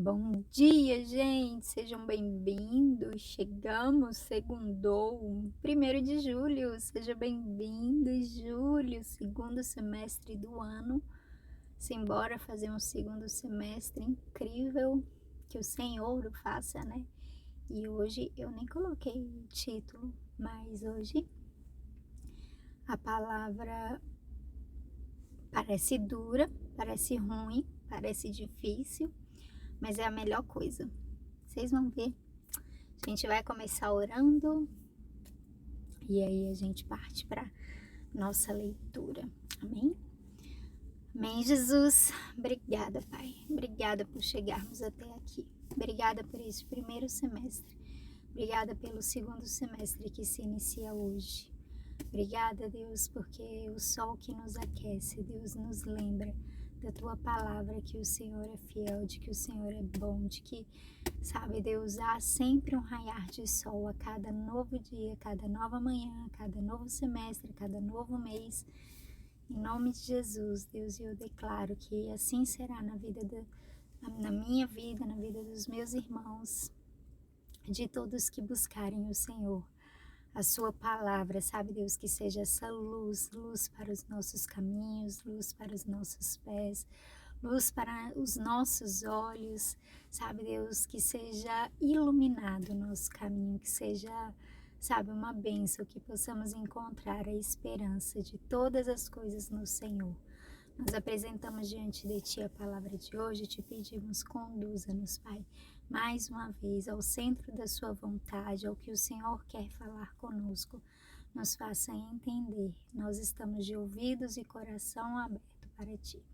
Bom dia, gente! Sejam bem-vindos. Chegamos, segundou, 1º de julho. Seja bem-vindo, julho, segundo semestre do ano. Simbora fazer um segundo semestre incrível, que o Senhor o faça, né? E hoje eu nem coloquei título, mas hoje a palavra parece dura, parece ruim, parece difícil, mas é a melhor coisa. Vocês vão ver. A gente vai começar orando e aí a gente parte para nossa leitura. Amém? Amém, Jesus. Obrigada, Pai. Obrigada por chegarmos até aqui. Obrigada por esse primeiro semestre. Obrigada pelo segundo semestre que se inicia hoje. Obrigada, Deus, porque o sol que nos aquece, Deus, nos lembra da Tua palavra, que o Senhor é fiel, de que o Senhor é bom, de que, sabe, Deus, há sempre um raiar de sol a cada novo dia, a cada nova manhã, a cada novo semestre, a cada novo mês. Em nome de Jesus, Deus, eu declaro que assim será na minha vida, na vida dos meus irmãos, de todos que buscarem o Senhor. A sua palavra, sabe, Deus, que seja essa luz para os nossos caminhos, luz para os nossos pés, luz para os nossos olhos, sabe, Deus, que seja iluminado o nosso caminho, que seja, sabe, uma bênção, que possamos encontrar a esperança de todas as coisas no Senhor. Nós apresentamos diante de Ti a palavra de hoje, te pedimos, conduza-nos, Pai, mais uma vez ao centro da Sua vontade, ao que o Senhor quer falar conosco. Nos faça entender. Nós estamos de ouvidos e coração aberto para Ti.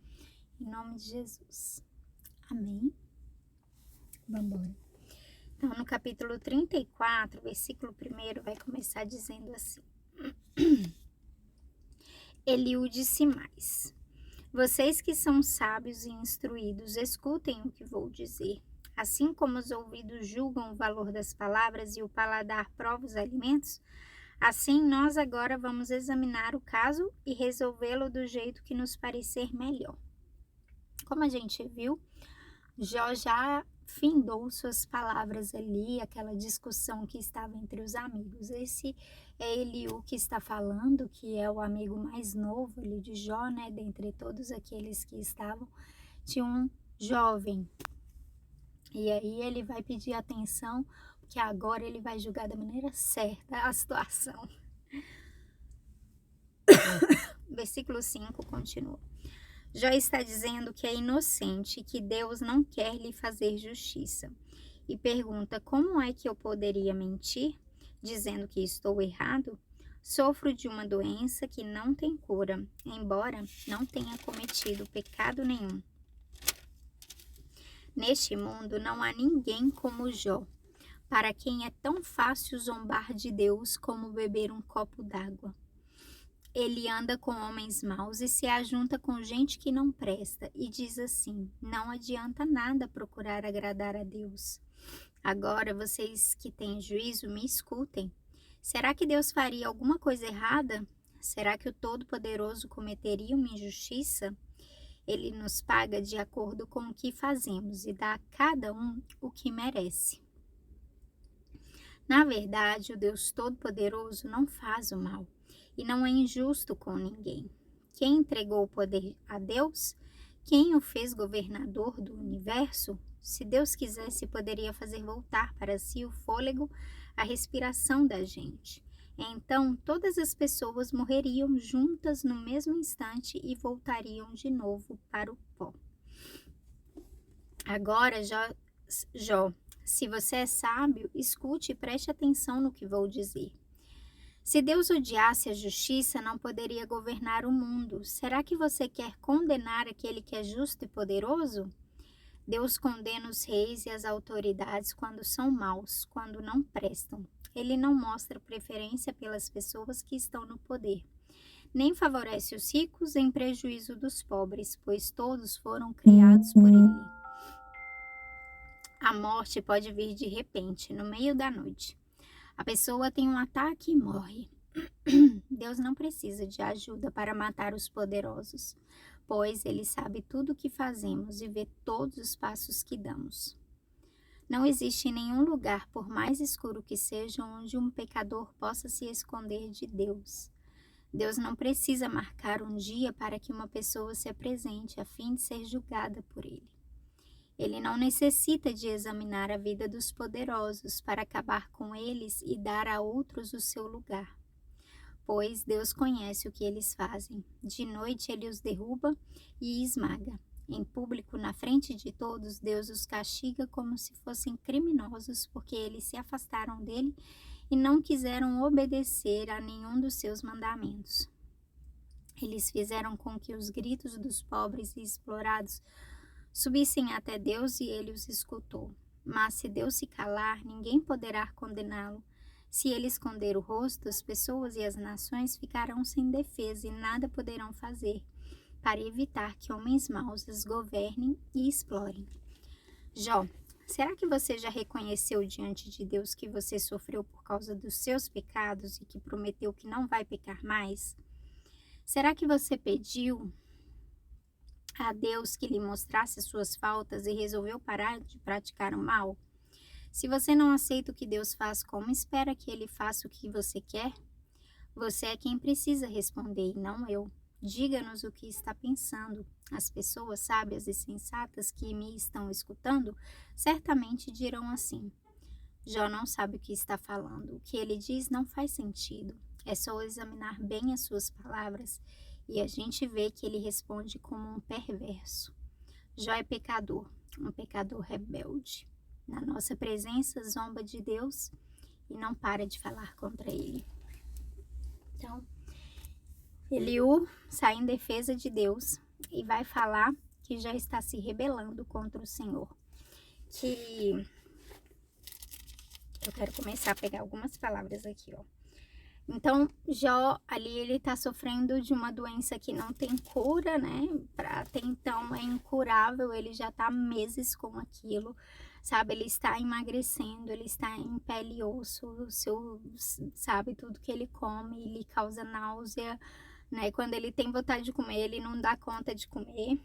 Em nome de Jesus. Amém? Vamos embora. Então, no capítulo 34, versículo 1, vai começar dizendo assim. Eliú disse mais: Vocês que são sábios e instruídos, escutem o que vou dizer. Assim como os ouvidos julgam o valor das palavras e o paladar prova os alimentos, assim nós agora vamos examinar o caso e resolvê-lo do jeito que nos parecer melhor. Como a gente viu, Jó já findou suas palavras ali, aquela discussão que estava entre os amigos. Esse é Eliú que está falando, que é o amigo mais novo ali de Jó, né? Dentre todos aqueles que estavam, tinha um jovem. E aí ele vai pedir atenção, porque agora ele vai julgar da maneira certa a situação. Versículo 5 continua. Jó está dizendo que é inocente e que Deus não quer lhe fazer justiça. E pergunta: como é que eu poderia mentir, dizendo que estou errado? Sofro de uma doença que não tem cura, embora não tenha cometido pecado nenhum. Neste mundo não há ninguém como Jó, para quem é tão fácil zombar de Deus como beber um copo d'água. Ele anda com homens maus e se ajunta com gente que não presta, e diz assim: não adianta nada procurar agradar a Deus. Agora, vocês que têm juízo, me escutem. Será que Deus faria alguma coisa errada? Será que o Todo-Poderoso cometeria uma injustiça? Ele nos paga de acordo com o que fazemos e dá a cada um o que merece. Na verdade, o Deus Todo-Poderoso não faz o mal e não é injusto com ninguém. Quem entregou o poder a Deus? Quem o fez governador do universo? Se Deus quisesse, poderia fazer voltar para si o fôlego, a respiração da gente. Então, todas as pessoas morreriam juntas no mesmo instante e voltariam de novo para o pó. Agora, Jó, se você é sábio, escute e preste atenção no que vou dizer. Se Deus odiasse a justiça, não poderia governar o mundo. Será que você quer condenar aquele que é justo e poderoso? Deus condena os reis e as autoridades quando são maus, quando não prestam. Ele não mostra preferência pelas pessoas que estão no poder, nem favorece os ricos em prejuízo dos pobres, pois todos foram criados por ele. A morte pode vir de repente, no meio da noite. A pessoa tem um ataque e morre. Deus não precisa de ajuda para matar os poderosos, pois ele sabe tudo o que fazemos e vê todos os passos que damos. Não existe nenhum lugar, por mais escuro que seja, onde um pecador possa se esconder de Deus. Deus não precisa marcar um dia para que uma pessoa se apresente a fim de ser julgada por ele. Ele não necessita de examinar a vida dos poderosos para acabar com eles e dar a outros o seu lugar, pois Deus conhece o que eles fazem. De noite ele os derruba e esmaga. Em público, na frente de todos, Deus os castiga como se fossem criminosos, porque eles se afastaram dele e não quiseram obedecer a nenhum dos seus mandamentos. Eles fizeram com que os gritos dos pobres e explorados subissem até Deus e ele os escutou. Mas se Deus se calar, ninguém poderá condená-lo. Se ele esconder o rosto, as pessoas e as nações ficarão sem defesa e nada poderão fazer para evitar que homens maus os governem e explorem. Jó, será que você já reconheceu diante de Deus que você sofreu por causa dos seus pecados e que prometeu que não vai pecar mais? Será que você pediu a Deus que lhe mostrasse suas faltas e resolveu parar de praticar o mal? Se você não aceita o que Deus faz, como espera que Ele faça o que você quer? Você é quem precisa responder e não eu. Diga-nos o que está pensando. As pessoas sábias e sensatas que me estão escutando certamente dirão assim: Jó não sabe o que está falando. O que ele diz não faz sentido. É só examinar bem as suas palavras e a gente vê que ele responde como um perverso. Jó é pecador, um pecador rebelde. Na nossa presença, zomba de Deus e não para de falar contra ele. Então, Eliú sai em defesa de Deus e vai falar que já está se rebelando contra o Senhor. Que eu quero começar a pegar algumas palavras aqui, ó. Então, Jó, ali ele está sofrendo de uma doença que não tem cura, né? Até então é incurável, ele já está meses com aquilo, sabe? Ele está emagrecendo, ele está em pele e osso, sabe? Tudo que ele come, ele causa náusea, né? Quando ele tem vontade de comer, ele não dá conta de comer.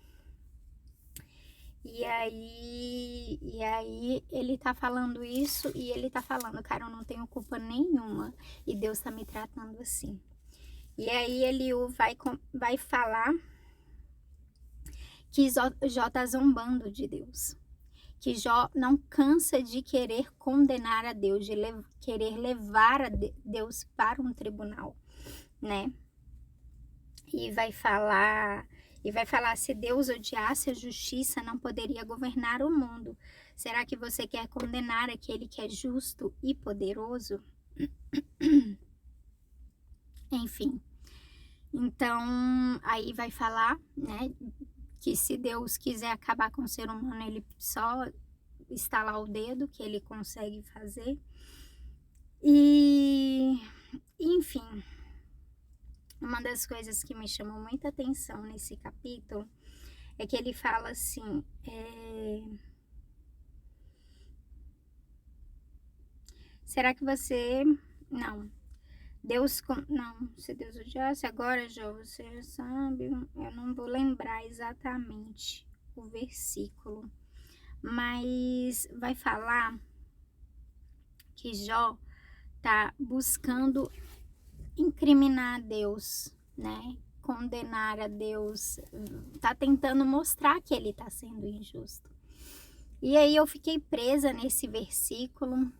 E aí ele tá falando isso e ele tá falando, cara, eu não tenho culpa nenhuma e Deus tá me tratando assim. E aí Eliú vai falar que Jó tá zombando de Deus, que Jó não cansa de querer condenar a Deus, de querer levar a Deus para um tribunal, né? E vai falar, se Deus odiasse a justiça, não poderia governar o mundo. Será que você quer condenar aquele que é justo e poderoso? Enfim. Então, aí vai falar, né, que se Deus quiser acabar com o ser humano, ele só estalar o dedo, que ele consegue fazer. E, enfim, uma das coisas que me chamou muita atenção nesse capítulo é que ele fala assim, será que você... Não, se Deus odiasse, agora, Jó, você já sabe, eu não vou lembrar exatamente o versículo, mas vai falar que Jó tá buscando incriminar a Deus, né? Condenar a Deus, tá tentando mostrar que ele tá sendo injusto. E aí eu fiquei presa nesse versículo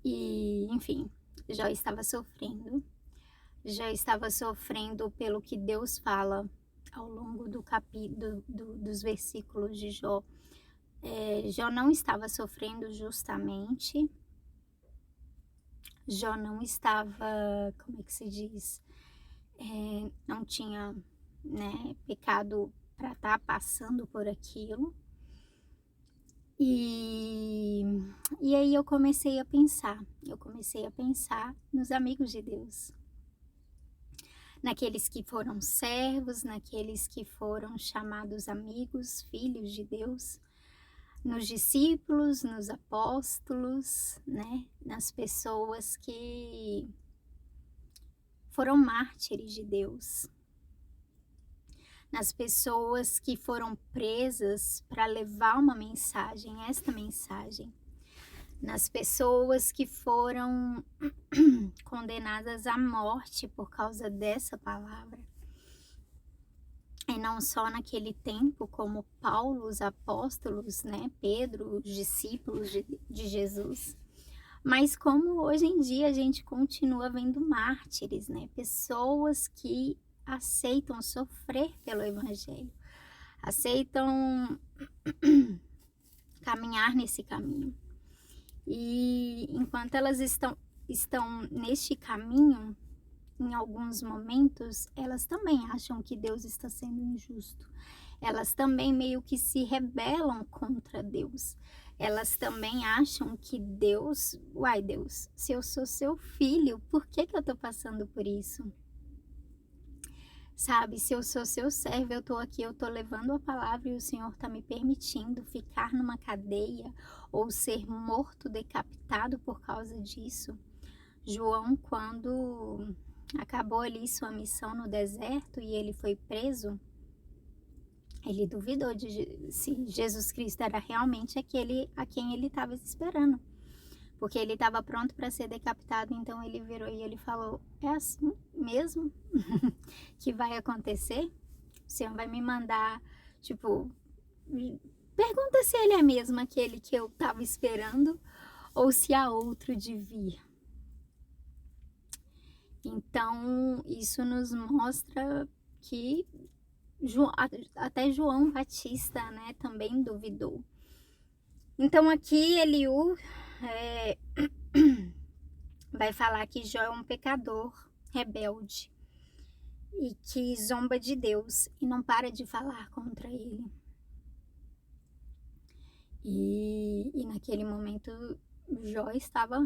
e, enfim, Jó estava sofrendo pelo que Deus fala ao longo do capítulo, dos versículos de Jó. Jó não estava sofrendo justamente, Jó não estava, como é que se diz, não tinha, né, pecado para estar passando por aquilo. E aí eu comecei a pensar nos amigos de Deus, naqueles que foram servos, naqueles que foram chamados amigos, filhos de Deus, nos discípulos, nos apóstolos, né? Nas pessoas que foram mártires de Deus. nas pessoas que foram presas para levar uma mensagem, esta mensagem, nas pessoas que foram condenadas à morte por causa dessa palavra. E não só naquele tempo, como Paulo, os apóstolos, né, Pedro, os discípulos de Jesus, mas como hoje em dia a gente continua vendo mártires, né, pessoas que aceitam sofrer pelo evangelho, aceitam caminhar nesse caminho. E enquanto elas estão neste caminho, em alguns momentos, elas também acham que Deus está sendo injusto. Elas também meio que se rebelam contra Deus. Elas também acham que Deus, uai Deus, se eu sou seu filho, por que eu tô passando por isso? Sabe, se eu sou seu servo, eu tô aqui, eu tô levando a palavra e o Senhor tá me permitindo ficar numa cadeia ou ser morto, decapitado por causa disso. João, quando acabou ali sua missão no deserto e ele foi preso, ele duvidou de se Jesus Cristo era realmente aquele a quem ele estava esperando. Porque ele estava pronto para ser decapitado, então ele virou e ele falou: é assim mesmo que vai acontecer? O Senhor vai me mandar, tipo, pergunta se ele é mesmo aquele que eu estava esperando ou se há outro de vir. Então, isso nos mostra que até João Batista, né, também duvidou. Então, aqui Eliú vai falar que Jó é um pecador rebelde e que zomba de Deus e não para de falar contra ele. E naquele momento Jó estava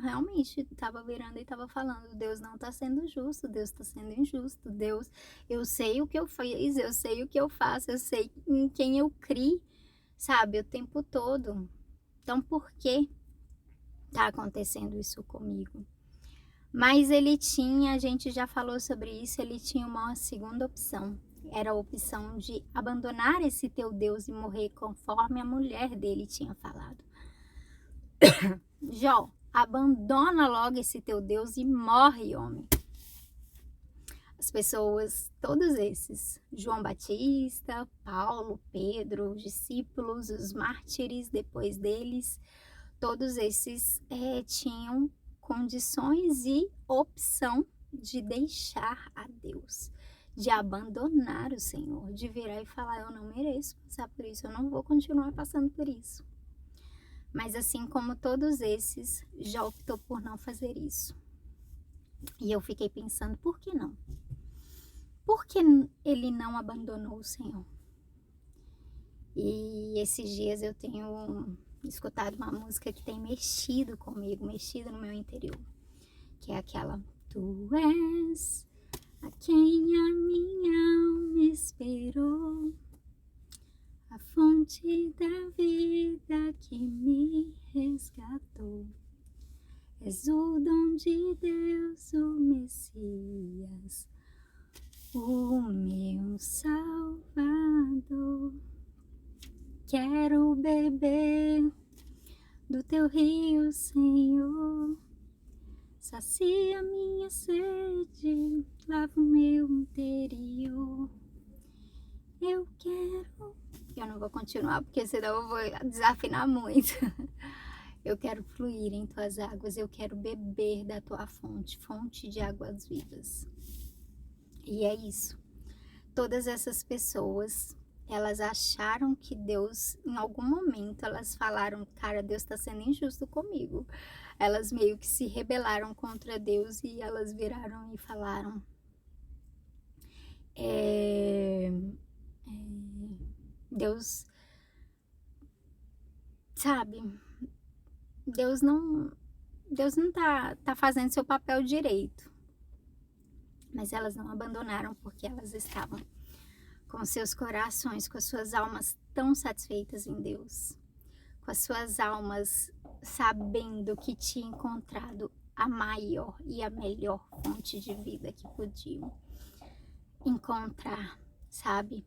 virando e estava falando: Deus não está sendo justo, Deus está sendo injusto, Deus, eu sei o que eu fiz, eu sei o que eu faço, eu sei em quem eu criei, sabe, o tempo todo. Então por que está acontecendo isso comigo? Mas ele tinha, a gente já falou sobre isso, ele tinha uma segunda opção. Era a opção de abandonar esse teu Deus e morrer conforme a mulher dele tinha falado. Jó, abandona logo esse teu Deus e morre, homem. As pessoas, todos esses, João Batista, Paulo, Pedro, os discípulos, os mártires depois deles, todos esses tinham condições e opção de deixar a Deus, de abandonar o Senhor, de virar e falar: eu não mereço passar por isso, eu não vou continuar passando por isso. Mas assim como todos esses, já optou por não fazer isso. E eu fiquei pensando, por que não? Por que ele não abandonou o Senhor? E esses dias eu tenho escutado uma música que tem mexido comigo, mexido no meu interior, que é aquela: Tu és a quem a minha alma esperou, a fonte da vida que me resgatou. És o dom de Deus, o Messias, o meu Salvador. Quero beber do teu rio, Senhor. Sacia minha sede, lava o meu interior. Eu quero... Eu não vou continuar, porque senão eu vou desafinar muito. Eu quero fluir em tuas águas, eu quero beber da tua fonte, fonte de águas vivas. E é isso. Todas essas pessoas, elas acharam que Deus, em algum momento, elas falaram: cara, Deus está sendo injusto comigo. Elas meio que se rebelaram contra Deus e elas viraram e falaram: Deus, sabe, Deus não tá fazendo seu papel direito. Mas elas não abandonaram, porque elas estavam com seus corações, com as suas almas tão satisfeitas em Deus, com as suas almas sabendo que tinha encontrado a maior e a melhor fonte de vida que podiam encontrar, sabe?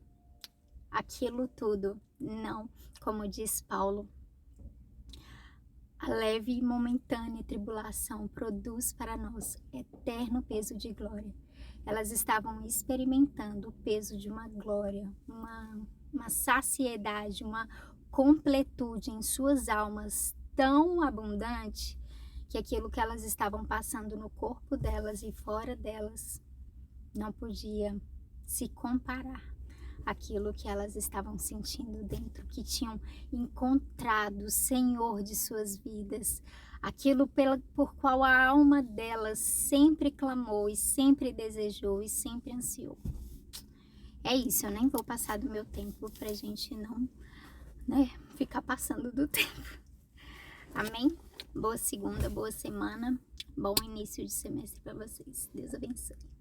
aquilo tudo. Não, como diz Paulo, a leve e momentânea tribulação produz para nós eterno peso de glória. Elas estavam experimentando o peso de uma glória, uma saciedade, uma completude em suas almas tão abundante que aquilo que elas estavam passando no corpo delas e fora delas não podia se comparar àquilo que elas estavam sentindo dentro, que tinham encontrado o Senhor de suas vidas, aquilo por qual a alma delas sempre clamou e sempre desejou e sempre ansiou. É isso, eu nem vou passar do meu tempo pra gente não, ficar passando do tempo. Amém? Boa segunda, boa semana, bom início de semestre para vocês. Deus abençoe.